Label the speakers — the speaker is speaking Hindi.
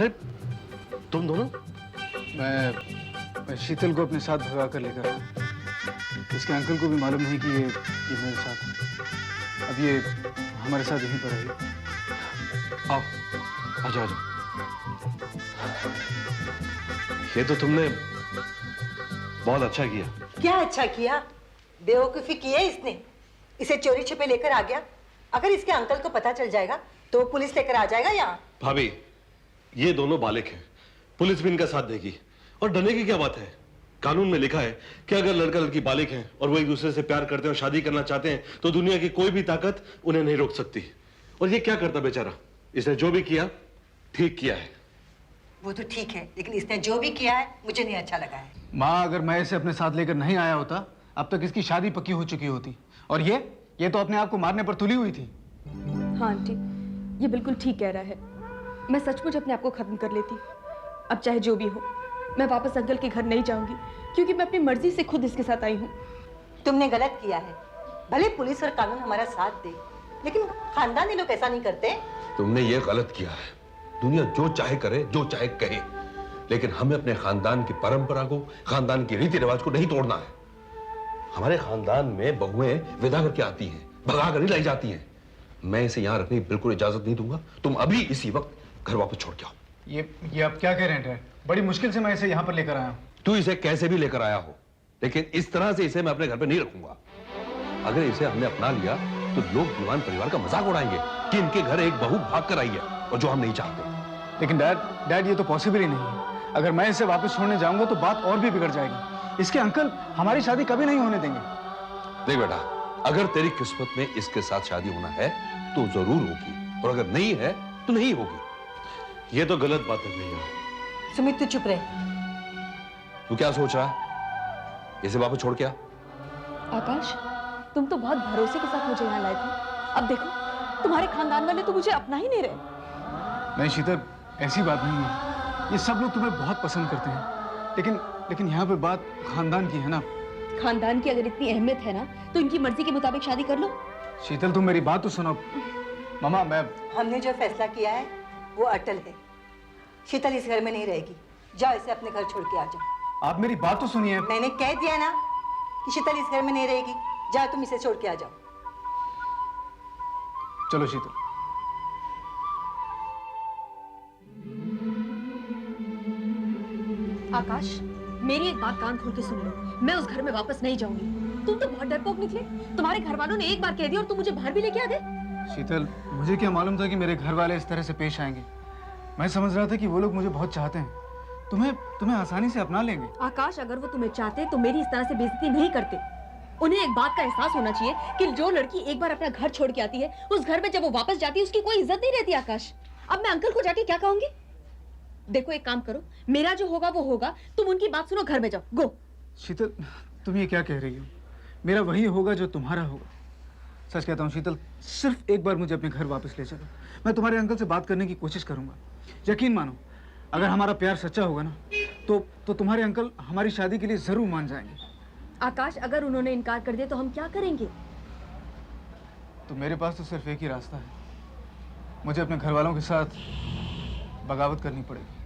Speaker 1: अरे तुम दोनों?
Speaker 2: मैं शीतल को अपने साथ भगा कर लेकर आया। इसके अंकल को भी मालूम नहीं कि ये मेरे साथ है। अब ये हमारे साथ यहीं पर है।
Speaker 1: आओ, आ जाओ, आ जाओ। ये तो तुमने बहुत अच्छा किया।
Speaker 3: क्या अच्छा किया? बेवकूफी की है इसने। इसे चोरी छिपे लेकर आ गया। अगर इसके अंकल को पता चल जाएगा तो पुलिस लेकर आ जाएगा यहाँ।
Speaker 1: भाभी, ये दोनों बालिग हैं, पुलिस भी इनका साथ देगी। और डरने की क्या बात है? कानून में लिखा है कि अगर लड़का लड़की बालिग हैं और वो एक दूसरे से प्यार करते हैं और शादी करना चाहते हैं तो दुनिया की कोई भी ताकत उन्हें नहीं रोक सकती। और ये क्या करता बेचारा? इसने जो भी किया ठीक किया है।
Speaker 3: वो तो ठीक है, लेकिन इसने जो भी किया है मुझे नहीं अच्छा लगा है।
Speaker 2: माँ, अगर मैं इसे अपने साथ लेकर नहीं आया होता अब तक इसकी शादी पक्की हो चुकी होती। और ये तो अपने आप को मारने पर तुली हुई थी।
Speaker 4: हाँ आंटी, ये बिल्कुल ठीक कह रहा है। मैं सचमुच अपने आप को खत्म कर लेती। अब चाहे जो भी हो, मैं वापस अंकल के घर नहीं जाऊंगी, क्योंकि मैं अपनी मर्जी से खुद इसके साथ आई हूँ।
Speaker 3: तुमने गलत किया है। भले पुलिस और कानून हमारा साथ दे, लेकिन खानदानी लोग ऐसा नहीं करते।
Speaker 5: तुमने ये गलत किया है। दुनिया जो चाहे करे, जो चाहे कहे, लेकिन हमें अपने खानदान की परंपरा को, खानदान की रीति रिवाज को नहीं तोड़ना है। हमारे खानदान में बहुएं विदा करके आती हैं, भगा कर नहीं लाई जाती हैं। मैं इसे यहाँ रखने की बिल्कुल इजाजत नहीं दूंगा। तुम अभी इसी वक्त घर वापस छोड़ के आओ।
Speaker 2: ये आप क्या कह रहे हैं डैड? बड़ी मुश्किल से मैं इसे यहाँ पर लेकर आया हूँ।
Speaker 5: तू इसे कैसे भी लेकर आया हो, लेकिन इस तरह से इसे मैं अपने घर पे नहीं रखूंगा। अगर इसे हमने अपना लिया तो लोग दीवान परिवार का मजाक उड़ाएंगे कि इनके घर एक बहू भाग कर आई है, और जो हम नहीं चाहते।
Speaker 2: लेकिन डैड ये तो पॉसिबल ही नहीं है। अगर मैं इसे वापस छोड़ने जाऊंगा तो बात और भी बिगड़ जाएगी। इसके अंकल हमारी शादी कभी नहीं होने देंगे।
Speaker 5: देख बेटा, अगर तेरी किस्मत में इसके साथ शादी होना है तो जरूर होगी, और अगर नहीं है तो नहीं होगी।
Speaker 1: ये तो गलत बात है भैया।
Speaker 3: सुमित तू चुप रहे।
Speaker 5: तू क्या सोच रहा है? इसे वापस छोड़ के आ।
Speaker 4: आकाश, तुम तो बहुत भरोसे के साथ मुझे यहाँ लाए थे। अब देखो, तुम्हारे खानदान वाले तो मुझे अपना ही नहीं रहे।
Speaker 2: नहीं शीतल, ऐसी बात नहीं है। ये सब लोग तुम्हें बहुत पसंद करते हैं, लेकिन यहाँ पे बात खानदान की है ना।
Speaker 4: खानदान की अगर इतनी अहमियत है ना, तो इनकी मर्जी के मुताबिक शादी कर लो।
Speaker 2: शीतल, तुम मेरी बात तो सुनो। मामा,
Speaker 3: हमने जो फैसला किया है वो अटल है। शीतल इस घर में नहीं रहेगी। जाओ, इसे अपने घर छोड़ के आ जाओ।
Speaker 2: आप मेरी बात तो सुनिए।
Speaker 3: मैंने कह दिया ना कि शीतल इस घर में नहीं रहेगी। जाओ, तुम इसे छोड़ के आ जाओ।
Speaker 2: चलो शीतल।
Speaker 4: आकाश, मेरी एक बात कान खोल के सुन लो। मैं उस घर में वापस नहीं जाऊंगी। तुम तो बहुत डरपोक निकले। तुम्हारे घर वालों ने एक बार कह दिया और तुम मुझे बाहर भी लेके आ गए।
Speaker 2: शीतल, मुझे क्या मालूम था कि मेरे घर वाले इस तरह से पेश आएंगे। मैं समझ रहा था कि वो लोग मुझे बहुत चाहते हैं, तुम्हें आसानी से अपना लेंगे।
Speaker 4: आकाश, अगर वो तुम्हें चाहते तो मेरी इस तरह से बेइज्जती नहीं करते। उन्हें एक बात का एहसास होना चाहिए कि जो लड़की एक बार अपना घर छोड़ के आती है, उस घर में जब वो वापस जाती है उसकी कोई इज्जत नहीं रहती। आकाश, अब मैं अंकल को जाके क्या कहूंगी? देखो, एक काम करो, मेरा जो होगा वो होगा। तुम उनकी बात सुनो, घर में जाओ। गो।
Speaker 2: शीतल, तुम ये क्या कह रही हो? मेरा वही होगा जो तुम्हारा होगा। सच कहता हूँ शीतल, सिर्फ एक बार मुझे अपने घर वापस ले चलो। मैं तुम्हारे अंकल से बात करने की कोशिश करूंगा। यकीन मानो, अगर हमारा प्यार सच्चा होगा ना तो तुम्हारे अंकल हमारी शादी के लिए जरूर मान जाएंगे।
Speaker 4: आकाश, अगर उन्होंने इनकार कर दिया तो हम क्या करेंगे?
Speaker 2: तो मेरे पास तो सिर्फ एक ही रास्ता है। मुझे अपने घर वालों के साथ बगावत करनी पड़ेगी।